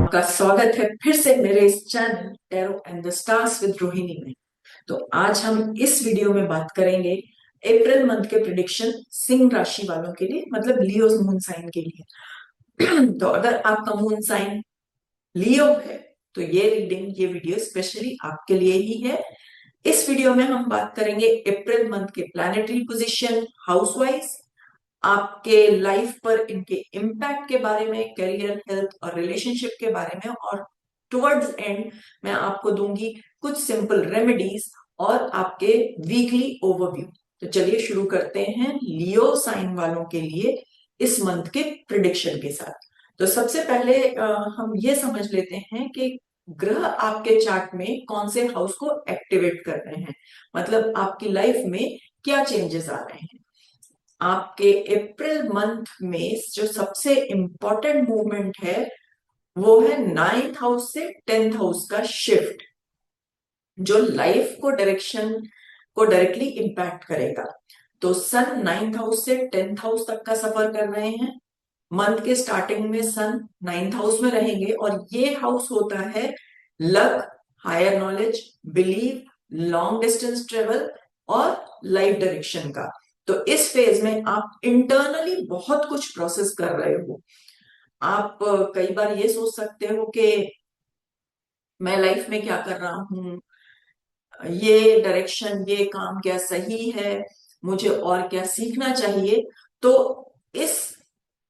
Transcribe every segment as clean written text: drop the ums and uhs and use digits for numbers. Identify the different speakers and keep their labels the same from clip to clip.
Speaker 1: आपका स्वागत है फिर से मेरे इस channel tarot and the stars with Rohini में। तो आज हम इस वीडियो में बात करेंगे अप्रैल मंथ के प्रिडिक्शन सिंह राशि वालों के लिए, मतलब लियो मून साइन के लिए। तो अगर आपका मून साइन लियो है तो ये रीडिंग, ये वीडियो स्पेशली आपके लिए ही है। इस वीडियो में हम बात करेंगे अप्रैल मंथ के प्लैनेटरी पोजीशन हाउस वाइज, आपके लाइफ पर इनके इम्पैक्ट के बारे में, करियर, हेल्थ और रिलेशनशिप के बारे में, और टुवर्ड्स एंड मैं आपको दूंगी कुछ सिंपल रेमेडीज और आपके वीकली ओवरव्यू। तो चलिए शुरू करते हैं लियो साइन वालों के लिए इस मंथ के प्रिडिक्शन के साथ। तो सबसे पहले हम ये समझ लेते हैं कि ग्रह आपके चार्ट में कौन से हाउस को एक्टिवेट कर रहे हैं, मतलब आपकी लाइफ में क्या चेंजेस आ रहे हैं। आपके अप्रैल मंथ में जो सबसे इंपॉर्टेंट मूवमेंट है वो है 9th हाउस से 10th हाउस का शिफ्ट, जो लाइफ को डायरेक्टली इंपैक्ट करेगा। तो सन 9th हाउस से 10th हाउस तक का सफर कर रहे हैं। मंथ के स्टार्टिंग में सन 9th हाउस में रहेंगे और ये हाउस होता है luck, higher knowledge, believe, long distance travel और लाइफ डायरेक्शन का। तो इस फेज में आप इंटरनली बहुत कुछ प्रोसेस कर रहे हो। आप कई बार ये सोच सकते हो कि मैं लाइफ में क्या कर रहा हूँ, ये डायरेक्शन, ये काम क्या सही है, मुझे और क्या सीखना चाहिए। तो इस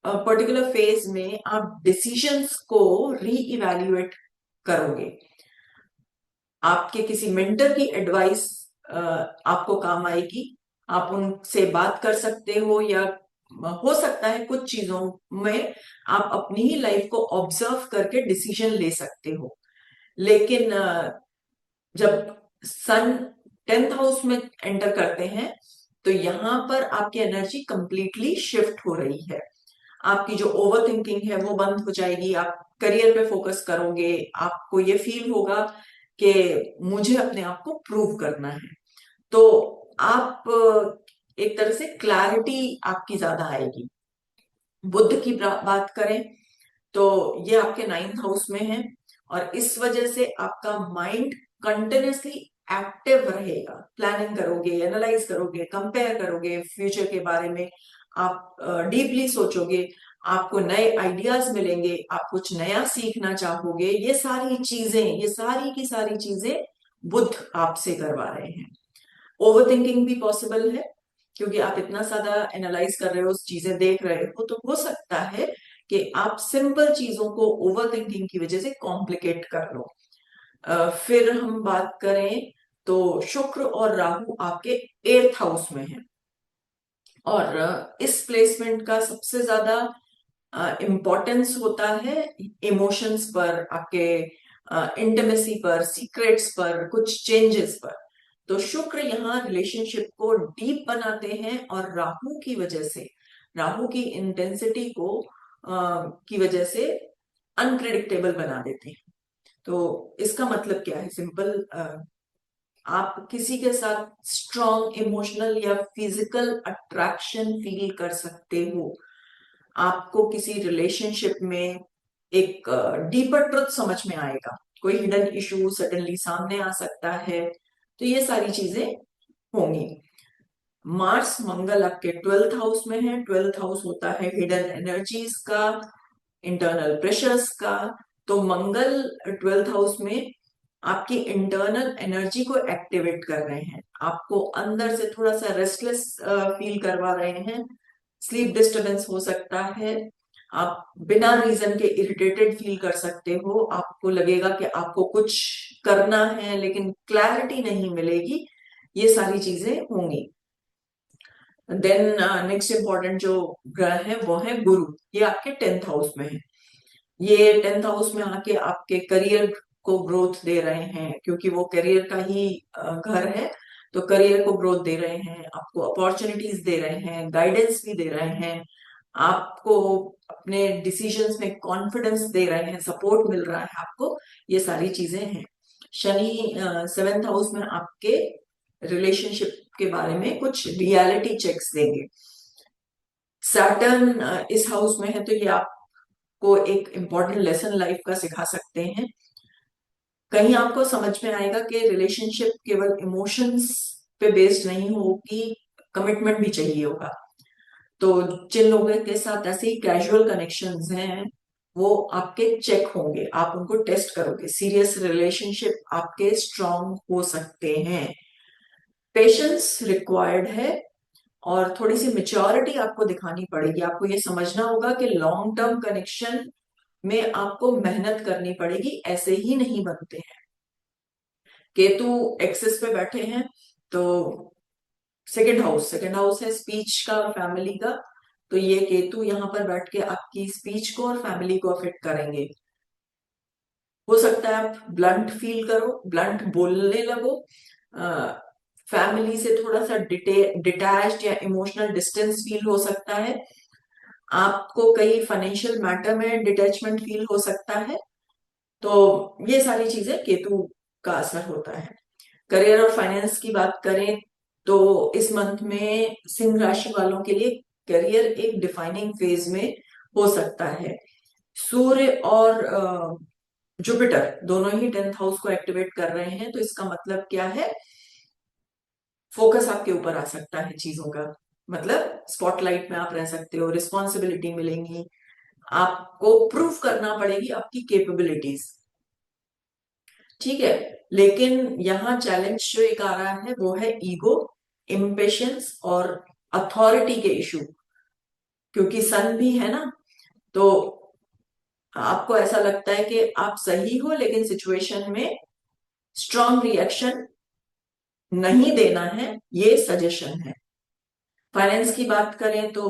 Speaker 1: पर्टिकुलर फेज में आप डिसीजंस को री इवेल्युएट करोगे। आपके किसी मेंटर की एडवाइस आपको काम आएगी, आप उनसे बात कर सकते हो, या हो सकता है कुछ चीजों में आप अपनी ही लाइफ को ऑब्जर्व करके डिसीजन ले सकते हो। लेकिन जब सन 10th हाउस में एंटर करते हैं तो यहां पर आपकी एनर्जी कंप्लीटली शिफ्ट हो रही है। आपकी जो ओवर थिंकिंग है वो बंद हो जाएगी, आप करियर पे फोकस करोगे। आपको ये फील होगा कि मुझे अपने आप को प्रूव करना है। तो आप एक तरह से क्लैरिटी आपकी ज्यादा आएगी। बुध की बात करें तो ये आपके 9th हाउस में है और इस वजह से आपका माइंड कंटिन्यूसली एक्टिव रहेगा। प्लानिंग करोगे, एनालाइज करोगे, कंपेयर करोगे फ्यूचर के बारे में, आप डीपली सोचोगे, आपको नए आइडियाज मिलेंगे, आप कुछ नया सीखना चाहोगे। ये सारी चीजें, ये सारी की सारी चीजें बुध आपसे करवा रहे हैं। ओवर थिंकिंग भी पॉसिबल है क्योंकि आप इतना ज्यादा एनालाइज कर रहे हो, चीजें देख रहे हो, तो हो सकता है कि आप सिंपल चीजों को ओवर थिंकिंग की वजह से कॉम्प्लिकेट कर लो। फिर हम बात करें तो शुक्र और राहु आपके 8th हाउस में है और इस प्लेसमेंट का सबसे ज्यादा इम्पोर्टेंस होता है इमोशंस पर, आपके इंटीमेसी पर, सीक्रेट्स पर, कुछ चेंजेस पर। तो शुक्र यहाँ रिलेशनशिप को डीप बनाते हैं और राहु की वजह से, राहु की इंटेंसिटी को की वजह से अनप्रिडिक्टेबल बना देते हैं। तो इसका मतलब क्या है, सिंपल, आप किसी के साथ स्ट्रॉन्ग इमोशनल या फिजिकल अट्रैक्शन फील कर सकते हो। आपको किसी रिलेशनशिप में एक डीपर ट्रुथ समझ में आएगा, कोई हिडन इशू सडनली सामने आ सकता है। तो ये सारी चीजें होंगी। मार्स, मंगल आपके 12th हाउस में है। 12th हाउस होता है हिडन एनर्जीज का, इंटरनल प्रेशर्स का। तो मंगल 12th हाउस में आपकी इंटरनल एनर्जी को एक्टिवेट कर रहे हैं, आपको अंदर से थोड़ा सा रेस्टलेस फील करवा रहे हैं। स्लीप डिस्टरबेंस हो सकता है, आप बिना रीजन के इरिटेटेड फील कर सकते हो, आपको लगेगा कि आपको कुछ करना है लेकिन क्लैरिटी नहीं मिलेगी। ये सारी चीजें होंगी। देन नेक्स्ट इंपॉर्टेंट जो ग्रह है वो है गुरु। ये आपके 10th हाउस में है। ये 10th हाउस में आके आपके करियर को ग्रोथ दे रहे हैं क्योंकि वो करियर का ही घर है। तो करियर को ग्रोथ दे रहे हैं, आपको अपॉर्चुनिटीज दे रहे हैं, गाइडेंस भी दे रहे हैं, आपको अपने डिसीजंस में कॉन्फिडेंस दे रहे हैं, सपोर्ट मिल रहा है आपको। ये सारी चीजें हैं। शनि 7th हाउस में आपके रिलेशनशिप के बारे में कुछ रियलिटी चेक्स देंगे। सैटर्न इस हाउस में है तो ये आपको आपको एक इम्पोर्टेंट लेसन लाइफ का सिखा सकते हैं। कहीं आपको समझ में आएगा कि रिलेशनशिप केवल इमोशंस पे बेस्ड नहीं होगी, कमिटमेंट भी चाहिए होगा। तो जिन लोगों के साथ ऐसे ही कैजुअल कनेक्शंस हैं वो आपके चेक होंगे, आप उनको टेस्ट करोगे। सीरियस रिलेशनशिप आपके स्ट्रांग हो सकते हैं। पेशेंस रिक्वायर्ड है और थोड़ी सी मेच्योरिटी आपको दिखानी पड़ेगी। आपको ये समझना होगा कि लॉन्ग टर्म कनेक्शन में आपको मेहनत करनी पड़ेगी, ऐसे ही नहीं बनते हैं। केतु एक्सिस पे बैठे हैं तो सेकंड हाउस है स्पीच का, फैमिली का। तो ये केतु यहाँ पर बैठ के आपकी स्पीच को और फैमिली को अफेक्ट करेंगे। हो सकता है आप ब्लंट फील करो, ब्लंट बोलने लगो, फैमिली से थोड़ा सा डिटैच्ड या इमोशनल डिस्टेंस फील हो सकता है। आपको कई फाइनेंशियल मैटर में डिटैचमेंट फील हो सकता है। तो ये सारी चीजें केतु का असर होता है। करियर और फाइनेंस की बात करें तो इस मंथ में सिंह राशि वालों के लिए करियर एक डिफाइनिंग फेज में हो सकता है। सूर्य और जुपिटर दोनों ही 10th हाउस को एक्टिवेट कर रहे हैं, तो इसका मतलब क्या है? फोकस आपके ऊपर आ सकता है चीजों का, मतलब स्पॉटलाइट में आप रह सकते हो, रिस्पॉन्सिबिलिटी मिलेंगी, आपको प्रूव करना पड़ेगी आपकी कैपेबिलिटीज। ठीक है, लेकिन यहाँ चैलेंज जो एक आ रहा है वो है ईगो, इम्पेशंस और अथॉरिटी के इशू। क्योंकि सन भी है ना, तो आपको ऐसा लगता है कि आप सही हो, लेकिन सिचुएशन में स्ट्रॉन्ग रिएक्शन नहीं देना है, ये सजेशन है। फाइनेंस की बात करें तो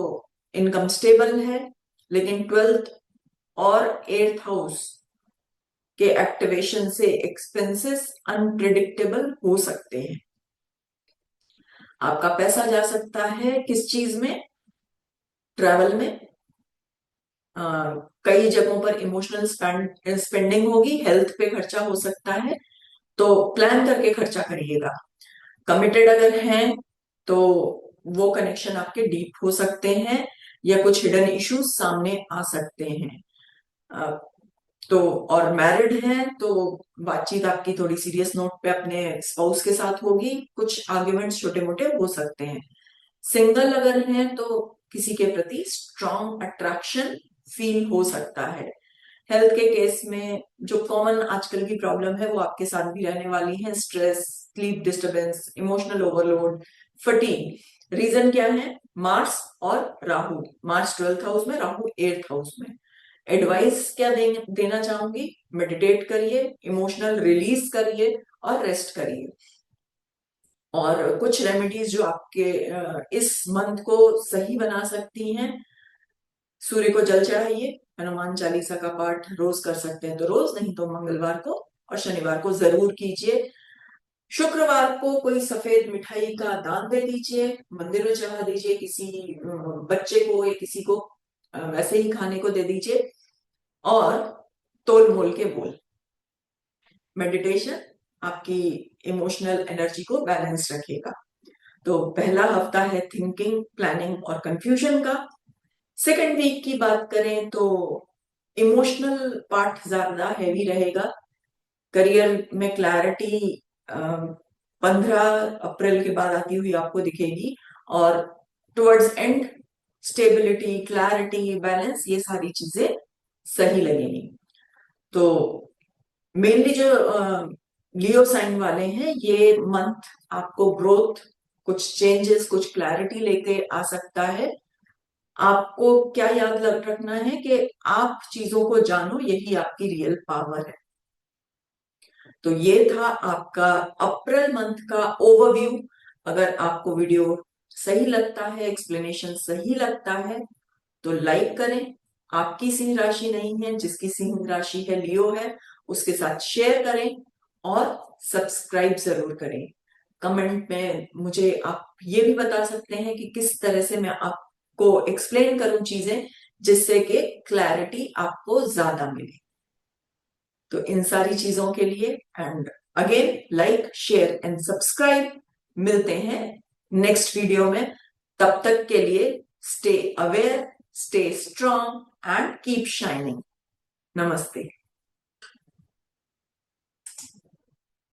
Speaker 1: इनकम स्टेबल है, लेकिन 12th और 8th हाउस के एक्टिवेशन से एक्सपेंसेस अनप्रिडिक्टेबल हो सकते हैं। आपका पैसा जा सकता है किस चीज में? ट्रैवल में, कई जगहों पर इमोशनल स्पेंडिंग होगी, हेल्थ पे खर्चा हो सकता है, तो प्लान करके खर्चा करिएगा। कमिटेड अगर हैं तो वो कनेक्शन आपके डीप हो सकते हैं या कुछ हिडन इश्यूज सामने आ सकते हैं। अ, तो और मैरिड हैं तो बातचीत आपकी थोड़ी सीरियस नोट पे अपने स्पाउस के साथ होगी, कुछ आर्ग्यूमेंट्स छोटे मोटे हो सकते हैं। सिंगल अगर हैं तो किसी के प्रति स्ट्रॉन्ग अट्रैक्शन फील हो सकता है। हेल्थ के केस में जो कॉमन आजकल की प्रॉब्लम है वो आपके साथ भी रहने वाली है, stress, sleep disturbance, emotional overload, fatigue. Reason क्या है? मार्स और राहु। मार्स 12th हाउस में, राहु 8th हाउस में। एडवाइस क्या देना चाहूंगी? मेडिटेट करिए, इमोशनल रिलीज करिए और रेस्ट करिए। और कुछ रेमेडीज जो आपके इस मंथ को सही बना सकती हैं: सूर्य को जल चढ़ाइए, हनुमान चालीसा का पाठ रोज कर सकते हैं तो रोज, नहीं तो मंगलवार को और शनिवार को जरूर कीजिए। शुक्रवार को कोई सफेद मिठाई का दान दे दीजिए, मंदिर में चढ़ा दीजिए, किसी बच्चे को या किसी को वैसे ही खाने को दे दीजिए। और तोल मोल के बोल। मेडिटेशन आपकी इमोशनल एनर्जी को बैलेंस रखेगा। तो पहला हफ्ता है थिंकिंग, प्लानिंग और कंफ्यूजन का। सेकेंड वीक की बात करें तो इमोशनल पार्ट ज्यादा हैवी रहेगा। करियर में क्लैरिटी 15 अप्रैल के बाद आती हुई आपको दिखेगी, और towards and stability, clarity, balance, ये सारी चीजें सही लगेंगी। तो मेनली जो लियो साइन वाले हैं, ये मंथ आपको ग्रोथ, कुछ चेंजेस, कुछ क्लैरिटी लेके आ सकता है। आपको क्या याद रखना है कि आप चीजों को जानो, यही आपकी रियल पावर है। तो ये था आपका अप्रैल मंथ का ओवरव्यू। अगर आपको वीडियो सही लगता है, एक्सप्लेनेशन सही लगता है, तो लाइक करें। आपकी सिंह राशि नहीं है, जिसकी सिंह राशि है लियो है, उसके साथ शेयर करें और सब्सक्राइब जरूर करें। कमेंट में मुझे आप ये भी बता सकते हैं कि किस तरह से मैं आपको एक्सप्लेन करूं चीजें, जिससे कि क्लैरिटी आपको ज्यादा मिले। तो इन सारी चीजों के लिए and again like, share and subscribe. मिलते हैं नेक्स्ट वीडियो में। तब तक के लिए stay aware, Stay strong and keep shining. Namaste.